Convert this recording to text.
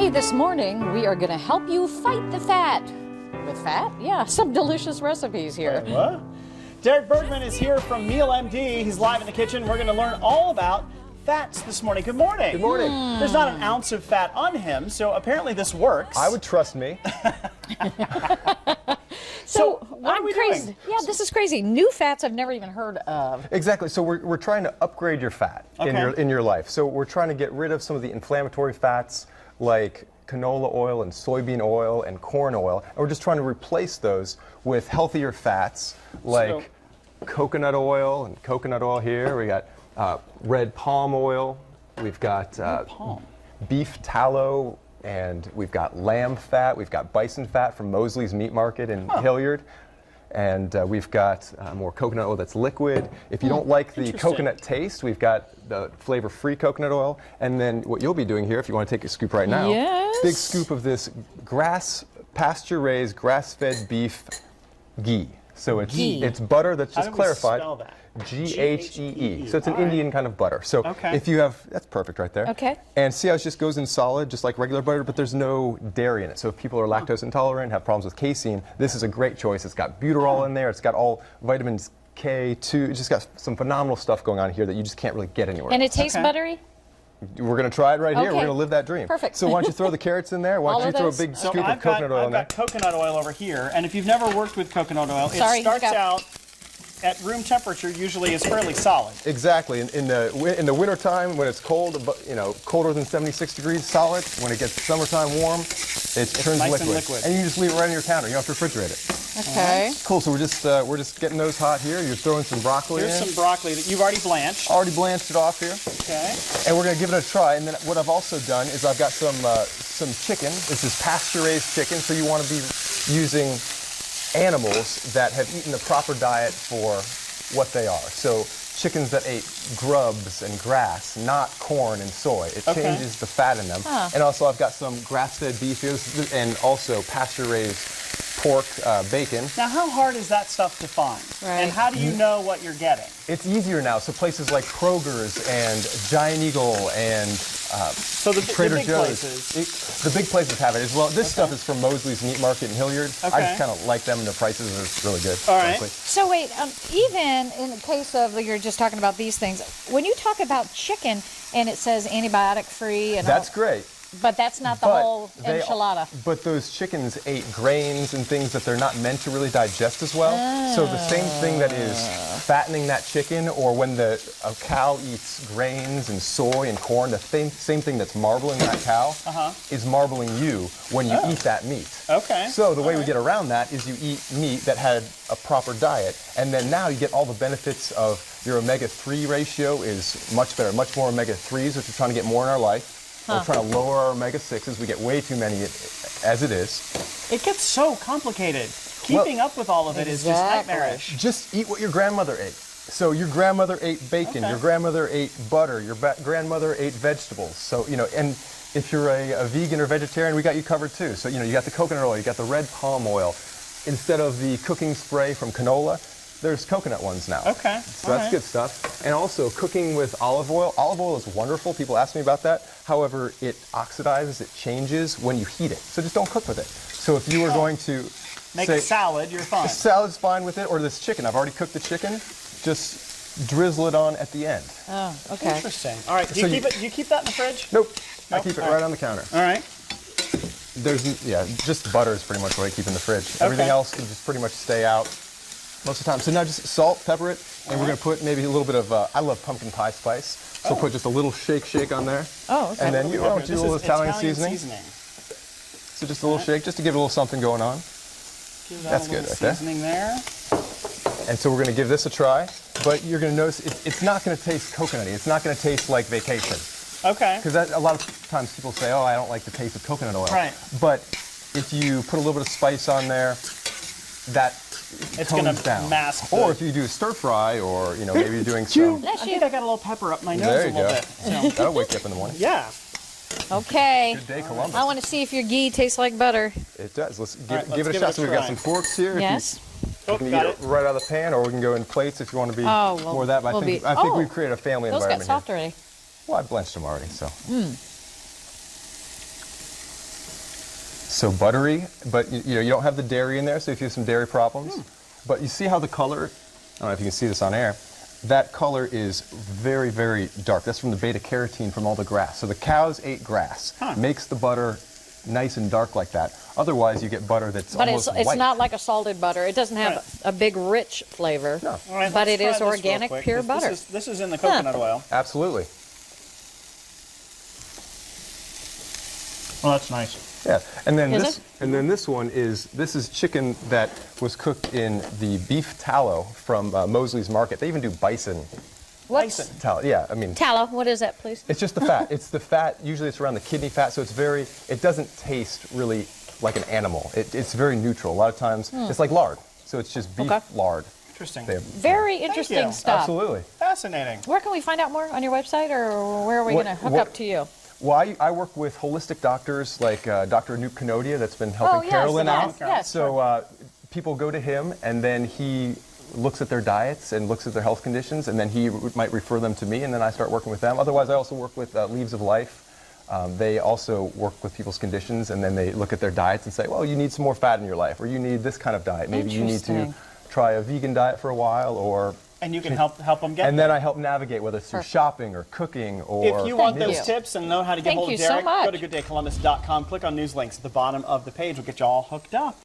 Hey, this morning we are going to help you fight the fat. With fat? Yeah, some delicious recipes here. Wait, what? Derek Bergemann is here from Meal M.D. He's live in the kitchen. We're going to learn all about fats this morning. Good morning. Good morning. There's not an ounce of fat on him, so apparently this works. I would trust me. So what are we crazy. doing? Yeah, this is crazy. New fats I've never even heard of. Exactly. So we're trying to upgrade your fat in your life. So we're trying to get rid of some of the inflammatory fats like canola oil and soybean oil and corn oil. And we're just trying to replace those with healthier fats like coconut oil and coconut oil here. We got red palm oil. We've got beef tallow. And we've got lamb fat, we've got bison fat from Mosley's Meat Market in Hilliard, and we've got more coconut oil that's liquid. If you don't like the coconut taste, we've got the flavor-free coconut oil. And then what you'll be doing here, if you want to take a scoop right now, big scoop of this pasture-raised, grass-fed beef ghee. So it's butter that's just clarified. How do we spell that? G-H-E-E. So it's an Indian kind of butter. So if you have, that's perfect right there. Okay. And see how it just goes in solid, just like regular butter, but there's no dairy in it. So if people are lactose intolerant, have problems with casein, this is a great choice. It's got butyrol in there. It's got all vitamins K2. It's just got some phenomenal stuff going on here that you just can't really get anywhere. And it tastes buttery? We're going to try it right here. We're going to live that dream. Perfect. So why don't you throw the carrots in there? Why don't you throw a big scoop of coconut oil in there? I've got coconut oil over here, and if you've never worked with coconut oil, it starts out at room temperature. Usually is fairly solid. Exactly. In the winter time when it's cold, colder than 76 degrees, solid. When it gets summertime warm, it turns nice liquid. And you just leave it right on your counter. You don't have to refrigerate it. Okay. Cool. So we're just getting those hot here. You're throwing some broccoli in. Here's some broccoli that you've already blanched. Already blanched it off here. Okay. And we're going to give it a try. And then what I've also done is I've got some chicken. This is pasture-raised chicken, so you want to be using animals that have eaten the proper diet for what they are. So chickens that ate grubs and grass, not corn and soy. It changes the fat in them. And also I've got some grass-fed beef and also pasture-raised pork, bacon. Now how hard is that stuff to find? Right. And how do you know what you're getting? It's easier now. So places like Kroger's and Giant Eagle and Trader big Joe's. Places. The big places have it as well. This stuff is from Mosley's Meat Market in Hilliard. I just kind of like them, and their prices are really good. All right. Honestly. So wait, even in the case of, you're just talking about these things, when you talk about chicken and it says antibiotic-free and that's great. But that's not the whole enchilada. But those chickens ate grains and things that they're not meant to really digest as well. So the same thing that is fattening that chicken, or when a cow eats grains and soy and corn, the same thing that's marbling that cow is marbling you when you eat that meat. Okay. So the way we get around that is you eat meat that had a proper diet, and then now you get all the benefits of your omega-3 ratio is much better, much more omega-3s, which we're trying to get more in our life. We're trying to lower our omega-6s. We get way too many as it is. It gets so complicated. Keeping up with all of it is just nightmarish. Just eat what your grandmother ate. So your grandmother ate bacon. Your grandmother ate butter. Your grandmother ate vegetables. So, and if you're a vegan or vegetarian, we got you covered too. So, you got the coconut oil, you got the red palm oil. Instead of the cooking spray from canola, there's coconut ones now. Okay. So that's good stuff. And also cooking with olive oil. Olive oil is wonderful. People ask me about that. However, it oxidizes, it changes when you heat it. So just don't cook with it. So if you were going to make a salad, you're fine. The salad's fine with it, or this chicken. I've already cooked the chicken. Just drizzle it on at the end. Oh, okay. Interesting. All right. Do you keep that in the fridge? Nope. I keep it right on the counter. All right. Just butter is pretty much what I keep in the fridge. Everything else can just pretty much stay out most of the time. So now just salt, pepper it, and we're going to put maybe a little bit of, I love pumpkin pie spice, so put just a little shake on there. Oh, okay. And then you want to do a little Italian seasoning. So just a little shake, just to give it a little something going on. That's good right there. Seasoning there. And so we're going to give this a try, but you're going to notice it's not going to taste coconutty. It's not going to taste like vacation. Okay. Because a lot of times people say, oh, I don't like the taste of coconut oil. Right. But if you put a little bit of spice on there, it's going to mask. Or if you do stir fry, or maybe you're doing some. I think I got a little pepper up my nose a little bit. So. That'll wake you up in the morning. Yeah. Okay. Good day, Columbus. I want to see if your ghee tastes like butter. It does. Let's give it a shot. So we've got some forks here. Yes. You can eat it right out of the pan, or we can go in plates if you want to be more of that. But I think we've created a family environment here. Those got soft already. Well, I blanched them already, so. So buttery, but you don't have the dairy in there, so if you have some dairy problems. But you see how the color, I don't know if you can see this on air, that color is very, very dark. That's from the beta carotene from all the grass. So the cows ate grass, makes the butter nice and dark like that. Otherwise, you get butter that's almost white. But it's not like a salted butter. It doesn't have a big, rich flavor. No. Right, but it is organic, pure butter. This is in the coconut oil. Absolutely. Well, that's nice. Yeah, and then this one is chicken that was cooked in the beef tallow from Mosley's Market. They even do bison. What's tallow? Yeah, I mean tallow? What is that, please? It's just the fat. It's the fat. Usually, it's around the kidney fat, so it doesn't taste really like an animal. It's very neutral. A lot of times, it's like lard. So it's just beef lard. Interesting. Very interesting stuff. Absolutely. Fascinating. Where can we find out more? On your website, or where are we going to hook up to you? Well, I work with holistic doctors like Dr. Anoop Kanodia that's been helping Carolyn out. Yes. So people go to him, and then he looks at their diets and looks at their health conditions, and then he might refer them to me, and then I start working with them. Otherwise, I also work with Leaves of Life. They also work with people's conditions, and then they look at their diets and say, well, you need some more fat in your life, or you need this kind of diet. Maybe you need to try a vegan diet for a while, or... And you can help them get And then I help navigate, whether it's through shopping or cooking or... If you want those tips and know how to get hold of Derek, so much. go to gooddaycolumbus.com, click on news links at the bottom of the page. We'll get you all hooked up.